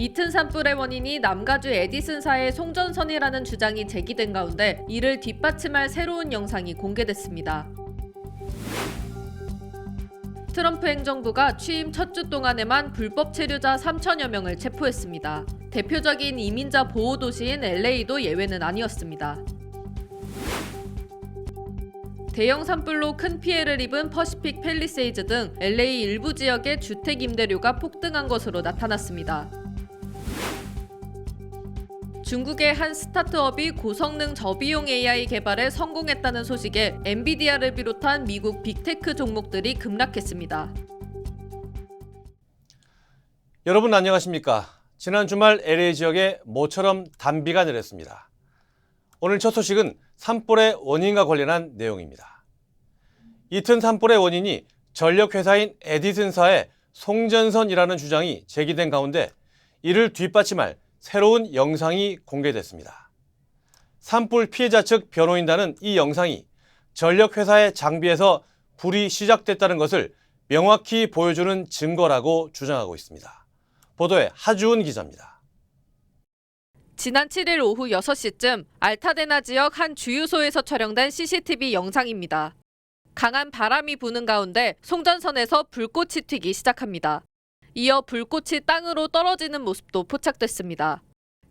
이튼 산불의 원인이 남가주 에디슨사의 송전선이라는 주장이 제기된 가운데 이를 뒷받침할 새로운 영상이 공개됐습니다. 트럼프 행정부가 취임 첫 주 동안에만 불법 체류자 3천여 명을 체포했습니다. 대표적인 이민자 보호 도시인 LA도 예외는 아니었습니다. 대형 산불로 큰 피해를 입은 퍼시픽 팰리세이즈 등 LA 일부 지역의 주택 임대료가 폭등한 것으로 나타났습니다. 중국의 한 스타트업이 고성능 저비용 AI 개발에 성공했다는 소식에 엔비디아를 비롯한 미국 빅테크 종목들이 급락했습니다. 여러분 안녕하십니까? 지난 주말 LA 지역에 모처럼 단비가 내렸습니다. 오늘 첫 소식은 산불의 원인과 관련한 내용입니다. 이튼 산불의 원인이 전력회사인 에디슨사의 송전선이라는 주장이 제기된 가운데 이를 뒷받침할 새로운 영상이 공개됐습니다. 산불 피해자 측 변호인단은 이 영상이 전력회사의 장비에서 불이 시작됐다는 것을 명확히 보여주는 증거라고 주장하고 있습니다. 보도에 하주은 기자입니다. 지난 7일 오후 6시쯤 알타데나 지역 한 주유소에서 촬영된 CCTV 영상입니다. 강한 바람이 부는 가운데 송전선에서 불꽃이 튀기 시작합니다. 이어 불꽃이 땅으로 떨어지는 모습도 포착됐습니다.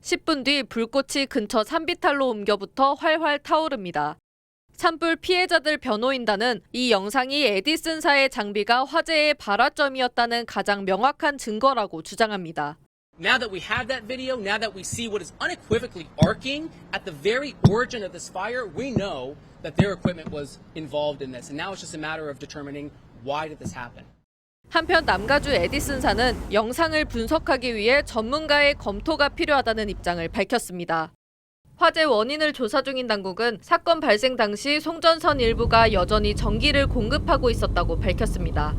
10분 뒤 불꽃이 근처 산비탈로 옮겨붙어 활활 타오릅니다. 산불 피해자들 변호인단은 이 영상이 에디슨사의 장비가 화재의 발화점이었다는 가장 명확한 증거라고 주장합니다. Now that we have that video, now that we see what is unequivocally arcing at the very origin of this fire, we know that their equipment was involved in this. And now it's just a matter of determining why did this happen. 한편 남가주 에디슨사는 영상을 분석하기 위해 전문가의 검토가 필요하다는 입장을 밝혔습니다. 화재 원인을 조사 중인 당국은 사건 발생 당시 송전선 일부가 여전히 전기를 공급하고 있었다고 밝혔습니다.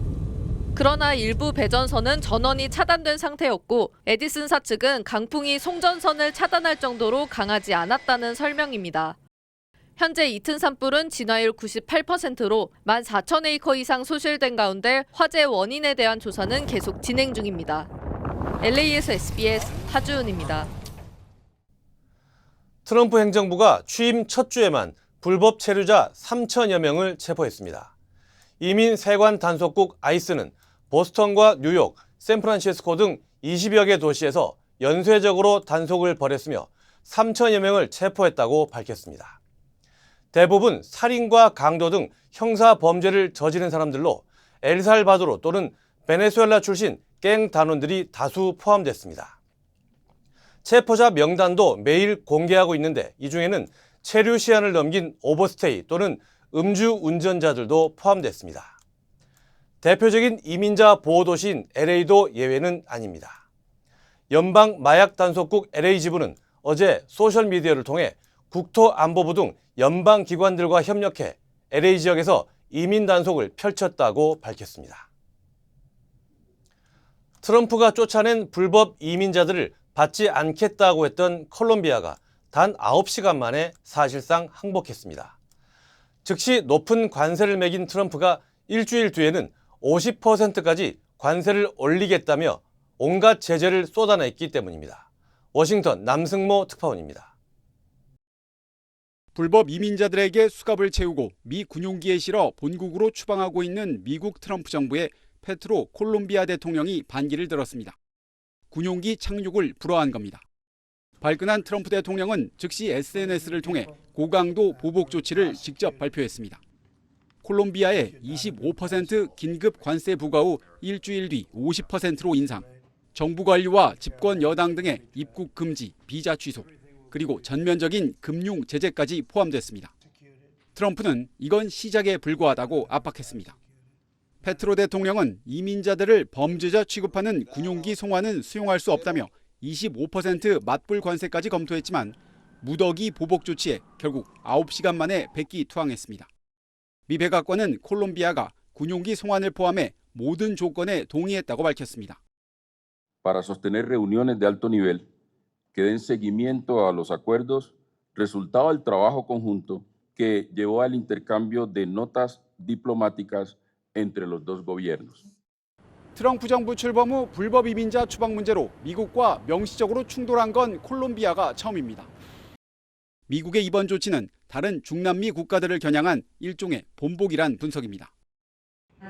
그러나 일부 배전선은 전원이 차단된 상태였고 에디슨사 측은 강풍이 송전선을 차단할 정도로 강하지 않았다는 설명입니다. 현재 이튼 산불은 진화율 98%로 14,000에이커 이상 소실된 가운데 화재 원인에 대한 조사는 계속 진행 중입니다. LA에서 SBS 하주은입니다. 트럼프 행정부가 취임 첫 주에만 불법 체류자 3천여 명을 체포했습니다. 이민 세관 단속국 아이스는 보스턴과 뉴욕, 샌프란시스코 등 20여 개 도시에서 연쇄적으로 단속을 벌였으며 3천여 명을 체포했다고 밝혔습니다. 대부분 살인과 강도 등 형사 범죄를 저지른 사람들로 엘살바도르 또는 베네수엘라 출신 갱 단원들이 다수 포함됐습니다. 체포자 명단도 매일 공개하고 있는데 이 중에는 체류 시한을 넘긴 오버스테이 또는 음주 운전자들도 포함됐습니다. 대표적인 이민자 보호도시인 LA도 예외는 아닙니다. 연방 마약 단속국 LA 지부는 어제 소셜미디어를 통해 국토안보부 등 연방기관들과 협력해 LA 지역에서 이민 단속을 펼쳤다고 밝혔습니다. 트럼프가 쫓아낸 불법 이민자들을 받지 않겠다고 했던 콜롬비아가 단 9시간 만에 사실상 항복했습니다. 즉시 높은 관세를 매긴 트럼프가 일주일 뒤에는 50%까지 관세를 올리겠다며 온갖 제재를 쏟아냈기 때문입니다. 워싱턴 남승모 특파원입니다. 불법 이민자들에게 수갑을 채우고 미 군용기에 실어 본국으로 추방하고 있는 미국 트럼프 정부의 페트로 콜롬비아 대통령이 반기를 들었습니다. 군용기 착륙을 불허한 겁니다. 발끈한 트럼프 대통령은 즉시 SNS를 통해 고강도 보복 조치를 직접 발표했습니다. 콜롬비아에 25% 긴급 관세 부과 후 일주일 뒤 50%로 인상, 정부 관리와 집권 여당 등의 입국 금지, 비자 취소, 그리고 전면적인 금융 제재까지 포함됐습니다. 트럼프는 이건 시작에 불과하다고 압박했습니다. 페트로 대통령은 이민자들을 범죄자 취급하는 군용기 송환은 수용할 수 없다며 25% 맞불 관세까지 검토했지만 무더기 보복 조치에 결국 9시간 만에 백기투항했습니다. 미 백악관은 콜롬비아가 군용기 송환을 포함해 모든 조건에 동의했다고 밝혔습니다. Para sostener reuniones de alto nivel que den seguimiento a los acuerdos, resultado del trabajo conjunto que llevó al intercambio de notas diplomáticas entre los dos gobiernos. 트럼프 정부 출범 후 불법 이민자 추방 문제로 미국과 명시적으로 충돌한 건 콜롬비아가 처음입니다. 미국의 이번 조치는 다른 중남미 국가들을 겨냥한 일종의 본보기란 분석입니다.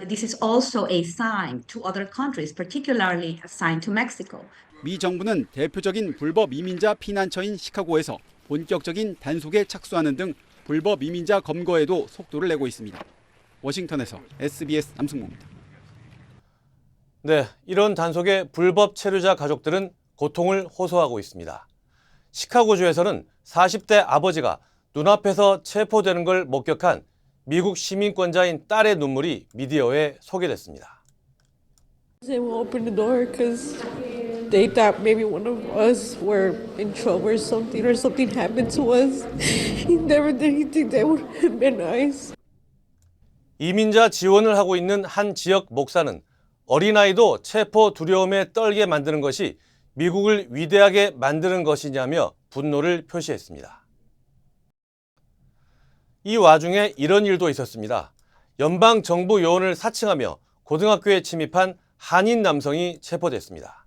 This is also a sign to other countries, particularly a sign to Mexico. 미 정부는 대표적인 불법 이민자 피난처인 시카고에서 본격적인 단속에 착수하는 등 불법 이민자 검거에도 속도를 내고 있습니다. 워싱턴에서 SBS 남승모입니다. 네, 이런 단속에 불법 체류자 가족들은 고통을 호소하고 있습니다. 시카고주에서는 40대 아버지가 눈앞에서 체포되는 걸 목격한 미국 시민권자인 딸의 눈물이 미디어에 소개됐습니다. They will open the door because they thought maybe one of us were in trouble or something happened to us. He never did anything that would have been nice. 이민자 지원을 하고 있는 한 지역 목사는 어린아이도 체포 두려움에 떨게 만드는 것이 미국을 위대하게 만드는 것이냐며 분노를 표시했습니다. 이 와중에 이런 일도 있었습니다. 연방정부 요원을 사칭하며 고등학교에 침입한 한인 남성이 체포됐습니다.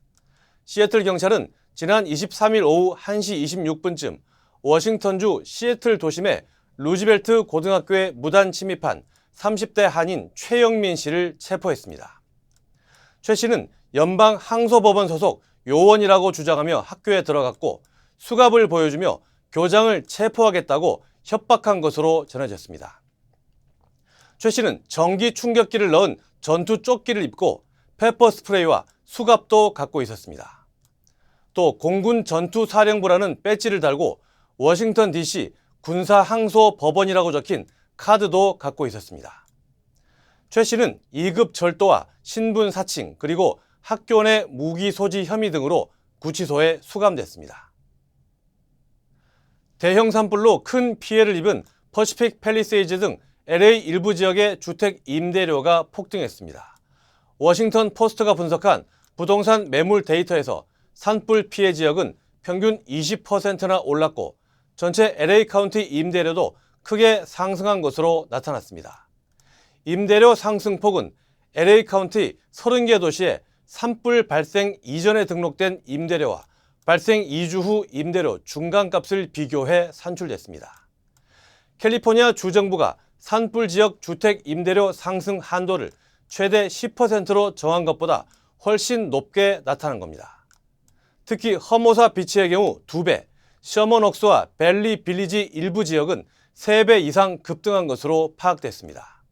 시애틀 경찰은 지난 23일 오후 1시 26분쯤 워싱턴주 시애틀 도심의 루즈벨트 고등학교에 무단 침입한 30대 한인 최영민 씨를 체포했습니다. 최 씨는 연방 항소법원 소속 요원이라고 주장하며 학교에 들어갔고 수갑을 보여주며 교장을 체포하겠다고 협박한 것으로 전해졌습니다. 최 씨는 전기 충격기를 넣은 전투 조끼를 입고 페퍼 스프레이와 수갑도 갖고 있었습니다. 또 공군 전투사령부라는 배지를 달고 워싱턴 DC 군사항소법원이라고 적힌 카드도 갖고 있었습니다. 최 씨는 2급 절도와 신분 사칭 그리고 학교 내 무기 소지 혐의 등으로 구치소에 수감됐습니다. 대형 산불로 큰 피해를 입은 퍼시픽 팰리세이즈 등 LA 일부 지역의 주택 임대료가 폭등했습니다. 워싱턴 포스트가 분석한 부동산 매물 데이터에서 산불 피해 지역은 평균 20%나 올랐고 전체 LA 카운티 임대료도 크게 상승한 것으로 나타났습니다. 임대료 상승폭은 LA 카운티 30개 도시에 산불 발생 이전에 등록된 임대료와 발생 2주 후 임대료 중간값을 비교해 산출됐습니다. 캘리포니아 주정부가 산불 지역 주택 임대료 상승 한도를 최대 10%로 정한 것보다 훨씬 높게 나타난 겁니다. 특히 허모사 비치의 경우 2배, 셔먼옥스와 벨리 빌리지 일부 지역은 3배 이상 급등한 것으로 파악됐습니다.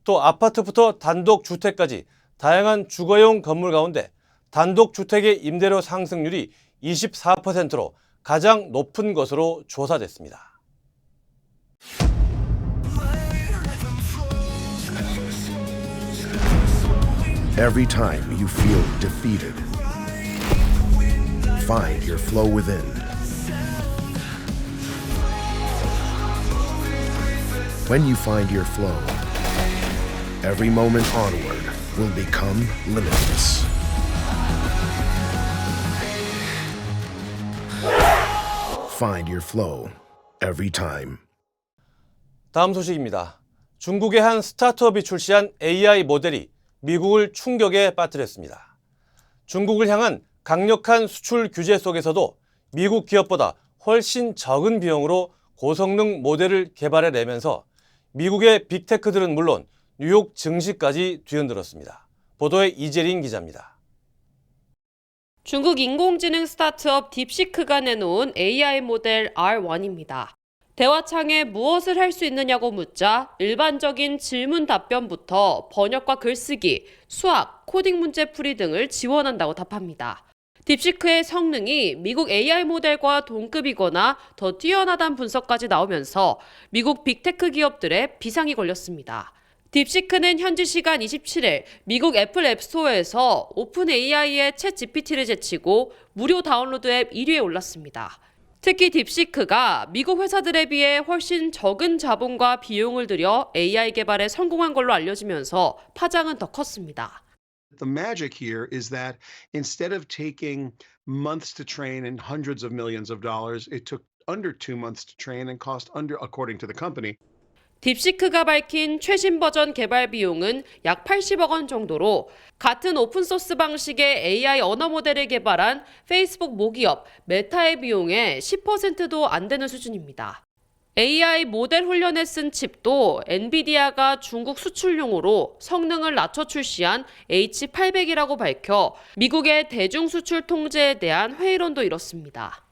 또 아파트부터 단독주택까지 다양한 주거용 건물 가운데 단독주택의 임대료 상승률이 24%로 가장 높은 것으로 조사됐습니다. Every time you feel defeated, find your flow within. When you find your flow, every moment onward will become limitless. Find your flow every time. 다음 소식입니다. 중국의 한 스타트업이 출시한 AI 모델이 미국을 충격에 빠뜨렸습니다. 중국을 향한 강력한 수출 규제 속에서도 미국 기업보다 훨씬 적은 비용으로 고성능 모델을 개발해내면서 미국의 빅테크들은 물론 뉴욕 증시까지 뒤흔들었습니다. 보도에 이재린 기자입니다. 중국 인공지능 스타트업 딥시크가 내놓은 AI 모델 R1입니다. 대화창에 무엇을 할 수 있느냐고 묻자 일반적인 질문 답변부터 번역과 글쓰기, 수학, 코딩 문제 풀이 등을 지원한다고 답합니다. 딥시크의 성능이 미국 AI 모델과 동급이거나 더 뛰어나다는 분석까지 나오면서 미국 빅테크 기업들의 비상이 걸렸습니다. 딥시크는 현지 시간 27일 미국 애플 앱스토어에서 오픈 AI의 챗 GPT를 제치고 무료 다운로드 앱 1위에 올랐습니다. 특히 딥시크가 미국 회사들에 비해 훨씬 적은 자본과 비용을 들여 AI 개발에 성공한 걸로 알려지면서 파장은 더 컸습니다. The magic here is that instead of taking months to train and hundreds of millions of dollars, it took under 2 months to train and cost under, according to the company. 딥시크가 밝힌 최신 버전 개발 비용은 약 80억 원 정도로 같은 오픈소스 방식의 AI 언어 모델을 개발한 페이스북 모기업 메타의 비용의 10%도 안 되는 수준입니다. AI 모델 훈련에 쓴 칩도 엔비디아가 중국 수출용으로 성능을 낮춰 출시한 H800이라고 밝혀 미국의 대중 수출 통제에 대한 회의론도 일었습니다.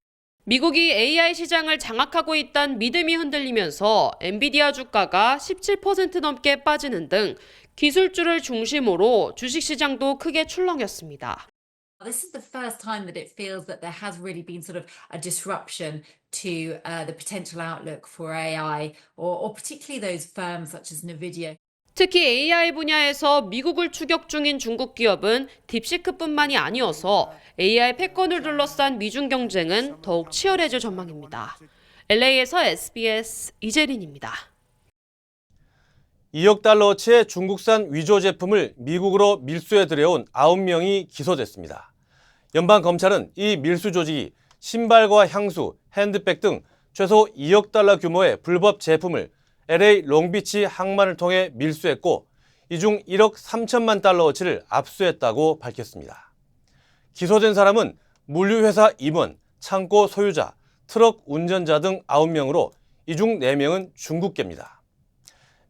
미국이 AI 시장을 장악하고 있다는 믿음이 흔들리면서 엔비디아 주가가 17% 넘게 빠지는 등 기술주를 중심으로 주식시장도 크게 출렁였습니다. This is the first time that it feels that there has really been sort of a disruption to the potential outlook for AI, or particularly those firms such as NVIDIA. 특히 AI 분야에서 미국을 추격 중인 중국 기업은 딥시크뿐만이 아니어서 AI 패권을 둘러싼 미중 경쟁은 더욱 치열해질 전망입니다. LA에서 SBS 이재린입니다. 2억 달러어치의 중국산 위조 제품을 미국으로 밀수해 들여온 9명이 기소됐습니다. 연방검찰은 이 밀수 조직이 신발과 향수, 핸드백 등 최소 2억 달러 규모의 불법 제품을 LA 롱비치 항만을 통해 밀수했고 이 중 1억 3천만 달러어치를 압수했다고 밝혔습니다. 기소된 사람은 물류회사 임원, 창고 소유자, 트럭 운전자 등 9명으로 이 중 4명은 중국계입니다.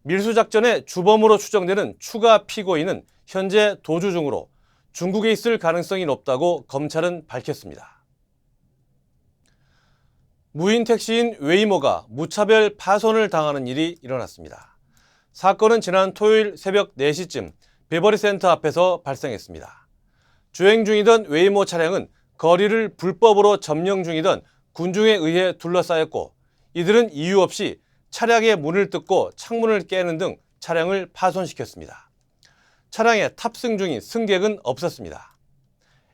밀수 작전의 주범으로 추정되는 추가 피고인은 현재 도주 중으로 중국에 있을 가능성이 높다고 검찰은 밝혔습니다. 무인 택시인 웨이모가 무차별 파손을 당하는 일이 일어났습니다. 사건은 지난 토요일 새벽 4시쯤 베버리 센터 앞에서 발생했습니다. 주행 중이던 웨이모 차량은 거리를 불법으로 점령 중이던 군중에 의해 둘러싸였고 이들은 이유 없이 차량의 문을 뜯고 창문을 깨는 등 차량을 파손시켰습니다. 차량에 탑승 중인 승객은 없었습니다.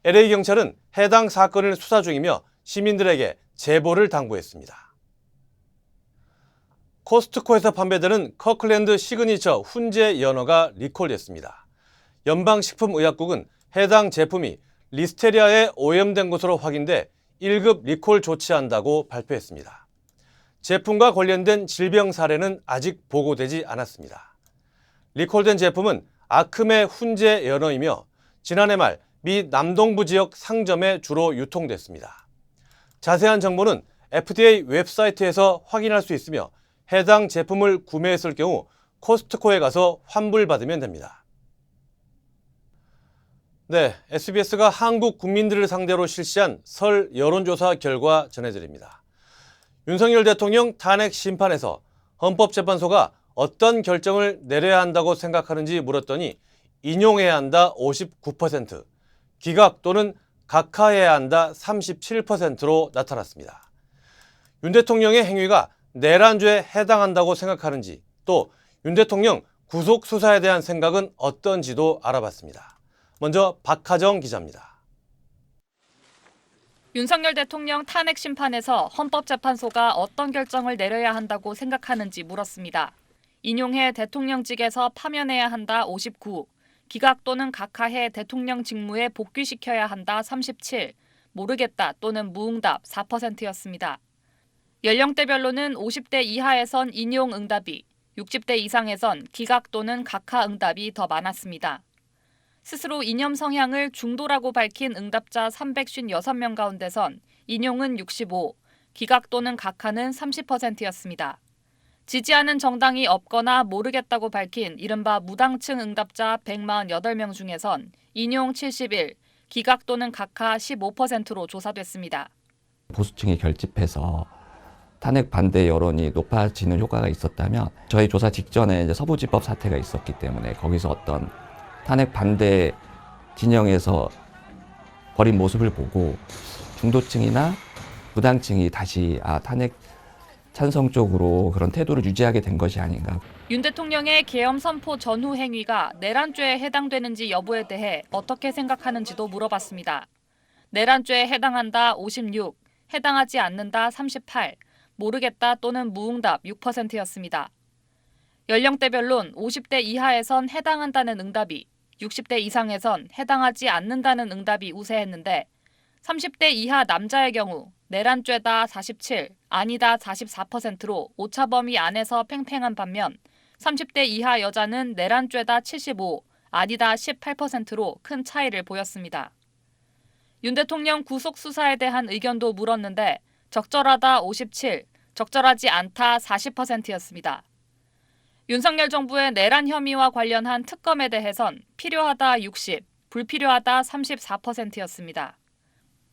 LA 경찰은 해당 사건을 수사 중이며 시민들에게 제보를 당부했습니다. 코스트코에서 판매되는 커클랜드 시그니처 훈제 연어가 리콜됐습니다. 연방식품의약국은 해당 제품이 리스테리아에 오염된 것으로 확인돼 1급 리콜 조치한다고 발표했습니다. 제품과 관련된 질병 사례는 아직 보고되지 않았습니다. 리콜된 제품은 아크메 훈제 연어이며 지난해 말 미 남동부 지역 상점에 주로 유통됐습니다. 자세한 정보는 FDA 웹사이트에서 확인할 수 있으며 해당 제품을 구매했을 경우 코스트코에 가서 환불받으면 됩니다. 네, SBS가 한국 국민들을 상대로 실시한 설 여론조사 결과 전해드립니다. 윤석열 대통령 탄핵 심판에서 헌법재판소가 어떤 결정을 내려야 한다고 생각하는지 물었더니 인용해야 한다 59%, 기각 또는 각하해야 한다 37%로 나타났습니다. 윤 대통령의 행위가 내란죄에 해당한다고 생각하는지 또 윤 대통령 구속 수사에 대한 생각은 어떤지도 알아봤습니다. 먼저 박하정 기자입니다. 윤석열 대통령 탄핵 심판에서 헌법재판소가 어떤 결정을 내려야 한다고 생각하는지 물었습니다. 인용해 대통령직에서 파면해야 한다 59, 기각 또는 각하해 대통령 직무에 복귀시켜야 한다 37, 모르겠다 또는 무응답 4%였습니다. 연령대별로는 50대 이하에선 인용 응답이, 60대 이상에선 기각 또는 각하 응답이 더 많았습니다. 스스로 이념 성향을 중도라고 밝힌 응답자 356명 가운데선 인용은 65, 기각 또는 각하는 30%였습니다. 지지하는 정당이 없거나 모르겠다고 밝힌 이른바 무당층 응답자 148명 중에선 인용 71, 기각 또는 각하 15%로 조사됐습니다. 보수층이 결집해서 탄핵 반대 여론이 높아지는 효과가 있었다면 저희 조사 직전에 이제 서부지법 사태가 있었기 때문에 거기서 어떤 탄핵 반대 진영에서 벌인 모습을 보고 중도층이나 무당층이 다시 탄핵 찬성 쪽으로 그런 태도를 유지하게 된 것이 아닌가. 윤 대통령의 계엄 선포 전후 행위가 내란죄에 해당되는지 여부에 대해 어떻게 생각하는지도 물어봤습니다. 내란죄에 해당한다 56, 해당하지 않는다 38, 모르겠다 또는 무응답 6%였습니다. 연령대별론 50대 이하에선 해당한다는 응답이, 60대 이상에선 해당하지 않는다는 응답이 우세했는데 30대 이하 남자의 경우 내란죄다 47, 아니다 44%로 오차 범위 안에서 팽팽한 반면 30대 이하 여자는 내란죄다 75, 아니다 18%로 큰 차이를 보였습니다. 윤 대통령 구속 수사에 대한 의견도 물었는데 적절하다 57, 적절하지 않다 40%였습니다. 윤석열 정부의 내란 혐의와 관련한 특검에 대해선 필요하다 60, 불필요하다 34%였습니다.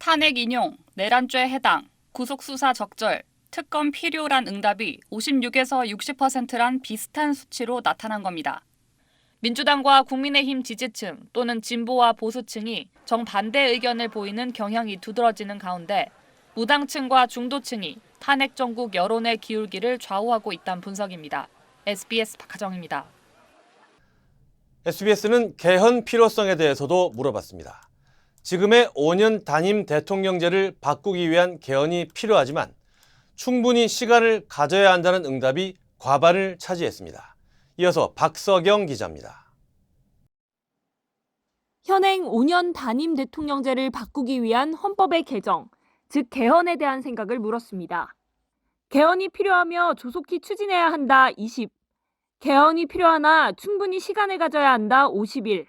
탄핵 인용, 내란죄 해당, 구속 수사 적절, 특검 필요란 응답이 56에서 60%란 비슷한 수치로 나타난 겁니다. 민주당과 국민의힘 지지층 또는 진보와 보수층이 정반대 의견을 보이는 경향이 두드러지는 가운데 무당층과 중도층이 탄핵 정국 여론의 기울기를 좌우하고 있다는 분석입니다. SBS 박하정입니다. SBS는 개헌 필요성에 대해서도 물어봤습니다. 지금의 5년 단임 대통령제를 바꾸기 위한 개헌이 필요하지만 충분히 시간을 가져야 한다는 응답이 과반을 차지했습니다. 이어서 박서경 기자입니다. 현행 5년 단임 대통령제를 바꾸기 위한 헌법의 개정, 즉 개헌에 대한 생각을 물었습니다. 개헌이 필요하며 조속히 추진해야 한다 20, 개헌이 필요하나 충분히 시간을 가져야 한다 51,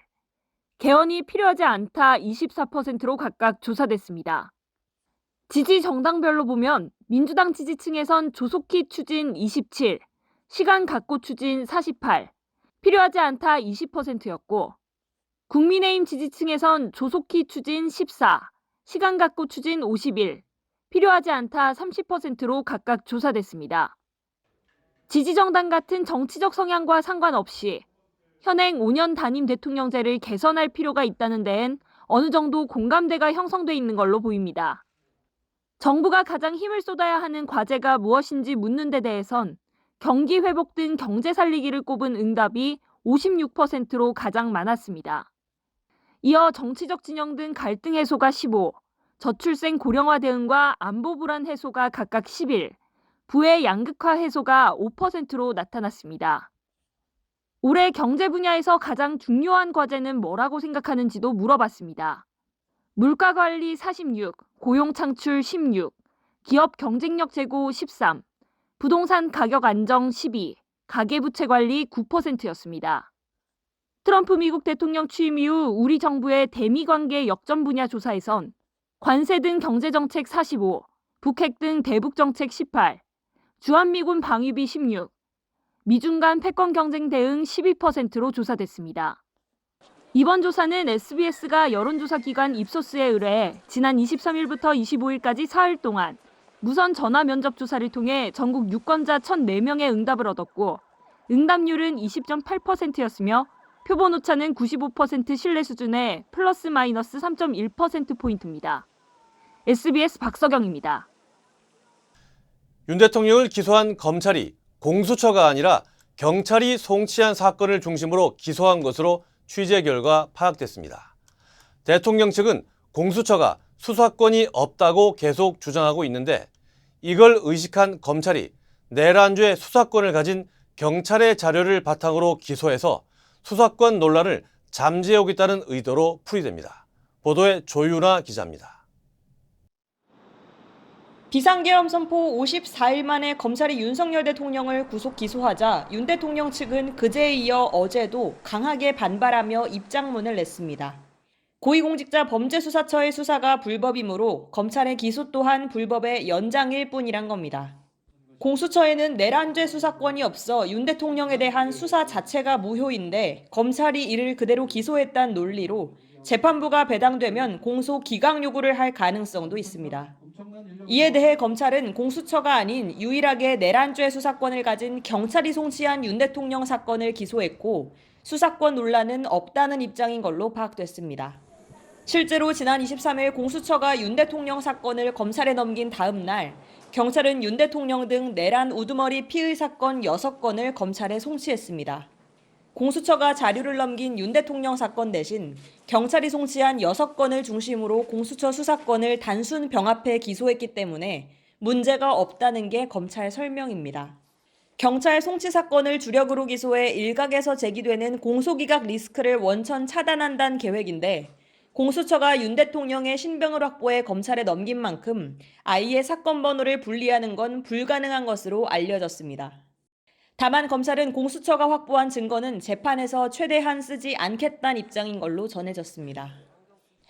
개헌이 필요하지 않다 24%로 각각 조사됐습니다. 지지 정당별로 보면 민주당 지지층에선 조속히 추진 27, 시간 갖고 추진 48, 필요하지 않다 20%였고 국민의힘 지지층에선 조속히 추진 14, 시간 갖고 추진 51, 필요하지 않다 30%로 각각 조사됐습니다. 지지정당 같은 정치적 성향과 상관없이 현행 5년 단임 대통령제를 개선할 필요가 있다는 데엔 어느 정도 공감대가 형성돼 있는 걸로 보입니다. 정부가 가장 힘을 쏟아야 하는 과제가 무엇인지 묻는 데 대해선 경기 회복 등 경제 살리기를 꼽은 응답이 56%로 가장 많았습니다. 이어 정치적 진영 등 갈등 해소가 15, 저출생 고령화 대응과 안보 불안 해소가 각각 11, 부의 양극화 해소가 5%로 나타났습니다. 올해 경제 분야에서 가장 중요한 과제는 뭐라고 생각하는지도 물어봤습니다. 물가 관리 46, 고용 창출 16, 기업 경쟁력 제고 13, 부동산 가격 안정 12, 가계부채 관리 9%였습니다. 트럼프 미국 대통령 취임 이후 우리 정부의 대미 관계 역점 분야 조사에선 관세 등 경제정책 45, 북핵 등 대북정책 18, 주한미군 방위비 16, 미중 간 패권 경쟁 대응 12%로 조사됐습니다. 이번 조사는 SBS가 여론조사 기관 입소스에 의뢰해 지난 23일부터 25일까지 사흘 동안 무선 전화 면접 조사를 통해 전국 유권자 1,004명의 응답을 얻었고 응답률은 20.8%였으며 표본 오차는 95% 신뢰 수준의 플러스 마이너스 3.1%포인트입니다. SBS 박서경입니다. 윤 대통령을 기소한 검찰이 공수처가 아니라 경찰이 송치한 사건을 중심으로 기소한 것으로 취재 결과 파악됐습니다. 대통령 측은 공수처가 수사권이 없다고 계속 주장하고 있는데 이걸 의식한 검찰이 내란죄 수사권을 가진 경찰의 자료를 바탕으로 기소해서 수사권 논란을 잠재우겠다는 의도로 풀이됩니다. 보도에 조유나 기자입니다. 비상계엄 선포 54일 만에 검찰이 윤석열 대통령을 구속 기소하자 윤 대통령 측은 그제에 이어 어제도 강하게 반발하며 입장문을 냈습니다. 고위공직자 범죄수사처의 수사가 불법이므로 검찰의 기소 또한 불법의 연장일 뿐이란 겁니다. 공수처에는 내란죄 수사권이 없어 윤 대통령에 대한 수사 자체가 무효인데 검찰이 이를 그대로 기소했다는 논리로 재판부가 배당되면 공소 기각 요구를 할 가능성도 있습니다. 이에 대해 검찰은 공수처가 아닌 유일하게 내란죄 수사권을 가진 경찰이 송치한 윤 대통령 사건을 기소했고 수사권 논란은 없다는 입장인 걸로 파악됐습니다. 실제로 지난 23일 공수처가 윤 대통령 사건을 검찰에 넘긴 다음 날 경찰은 윤 대통령 등 내란 우두머리 피의 사건 6건을 검찰에 송치했습니다. 공수처가 자료를 넘긴 윤 대통령 사건 대신 경찰이 송치한 6건을 중심으로 공수처 수사권을 단순 병합해 기소했기 때문에 문제가 없다는 게 검찰 설명입니다. 경찰 송치 사건을 주력으로 기소해 일각에서 제기되는 공소기각 리스크를 원천 차단한다는 계획인데 공수처가 윤 대통령의 신병을 확보해 검찰에 넘긴 만큼 아이의 사건 번호를 분리하는 건 불가능한 것으로 알려졌습니다. 다만 검찰은 공수처가 확보한 증거는 재판에서 최대한 쓰지 않겠다는 입장인 걸로 전해졌습니다.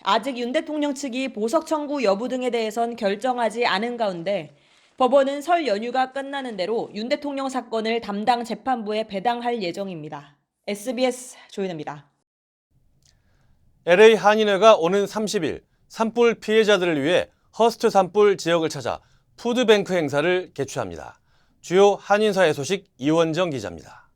아직 윤 대통령 측이 보석 청구 여부 등에 대해선 결정하지 않은 가운데 법원은 설 연휴가 끝나는 대로 윤 대통령 사건을 담당 재판부에 배당할 예정입니다. SBS 조윤아입니다. LA 한인회가 오는 30일 산불 피해자들을 위해 허스트 산불 지역을 찾아 푸드뱅크 행사를 개최합니다. 주요 한인사회 소식 이원정 기자입니다.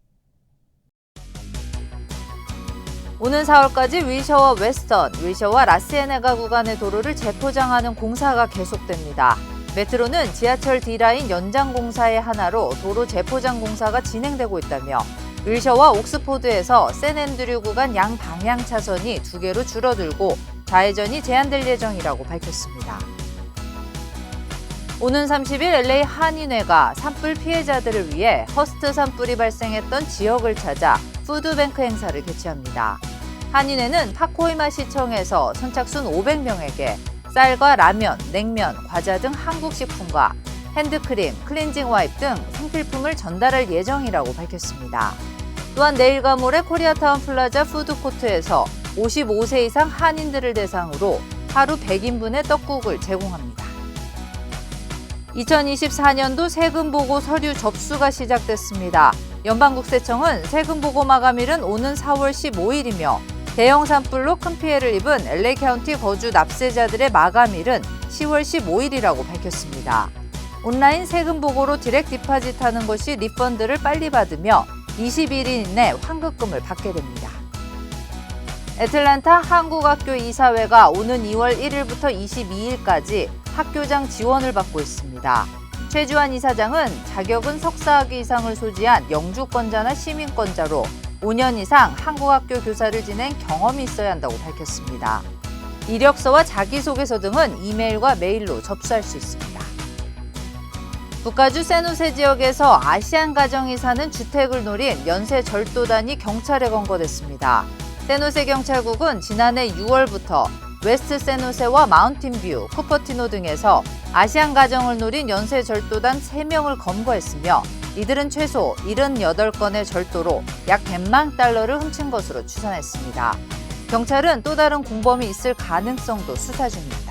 오는 4월까지 위셔와 웨스턴, 위셔와 라스에네가 구간의 도로를 재포장하는 공사가 계속됩니다. 메트로는 지하철 D라인 연장 공사의 하나로 도로 재포장 공사가 진행되고 있다며 위셔와 옥스포드에서 샌앤드류 구간 양방향 차선이 2개로 줄어들고 좌회전이 제한될 예정이라고 밝혔습니다. 오는 30일 LA 한인회가 산불 피해자들을 위해 허스트 산불이 발생했던 지역을 찾아 푸드뱅크 행사를 개최합니다. 한인회는 파코이마 시청에서 선착순 500명에게 쌀과 라면, 냉면, 과자 등 한국 식품과 핸드크림, 클렌징 와이프 등 생필품을 전달할 예정이라고 밝혔습니다. 또한 내일과 모레 코리아타운 플라자 푸드코트에서 55세 이상 한인들을 대상으로 하루 100인분의 떡국을 제공합니다. 2024년도 세금보고 서류 접수가 시작됐습니다. 연방국세청은 세금보고 마감일은 오는 4월 15일이며 대형 산불로 큰 피해를 입은 LA 카운티 거주 납세자들의 마감일은 10월 15일이라고 밝혔습니다. 온라인 세금 보고로 디렉트 디파짓하는 것이 리펀드를 빨리 받으며 21일 이내 환급금을 받게 됩니다. 애틀랜타 한국학교 이사회가 오는 2월 1일부터 22일까지 학교장 지원을 받고 있습니다. 최주환 이사장은 자격은 석사학위 이상을 소지한 영주권자나 시민권자로 5년 이상 한국학교 교사를 지낸 경험이 있어야 한다고 밝혔습니다. 이력서와 자기소개서 등은 이메일과 메일로 접수할 수 있습니다. 북가주 샌호세 지역에서 아시안 가정이 사는 주택을 노린 연쇄 절도단이 경찰에 검거됐습니다. 샌호세 경찰국은 지난해 6월부터 웨스트 샌호세와 마운틴뷰, 쿠퍼티노 등에서 아시안 가정을 노린 연쇄 절도단 3명을 검거했으며 이들은 최소 78건의 절도로 약 100만 달러를 훔친 것으로 추산했습니다. 경찰은 또 다른 공범이 있을 가능성도 수사 중입니다.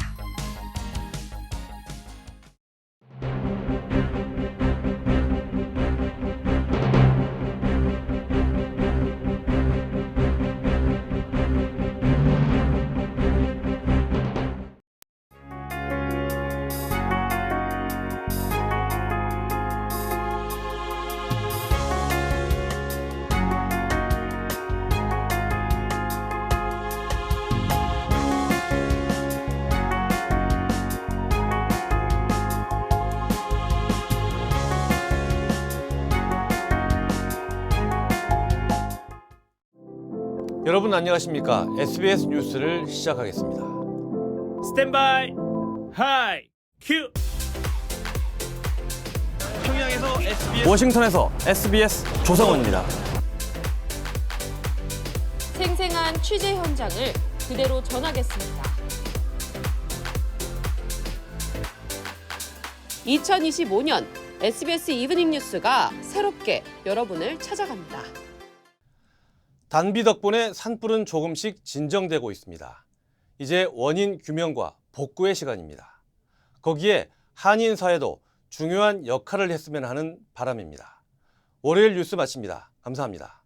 여러분 안녕하십니까? SBS 뉴스를 시작하겠습니다. 스탠바이 하이 큐. 평양에서 SBS, 워싱턴에서 SBS 조성원입니다. 생생한 취재 현장을 그대로 전하겠습니다. 2025년 SBS 이브닝 뉴스가 새롭게 여러분을 찾아갑니다. 단비 덕분에 산불은 조금씩 진정되고 있습니다. 이제 원인 규명과 복구의 시간입니다. 거기에 한인 사회도 중요한 역할을 했으면 하는 바람입니다. 월요일 뉴스 마칩니다. 감사합니다.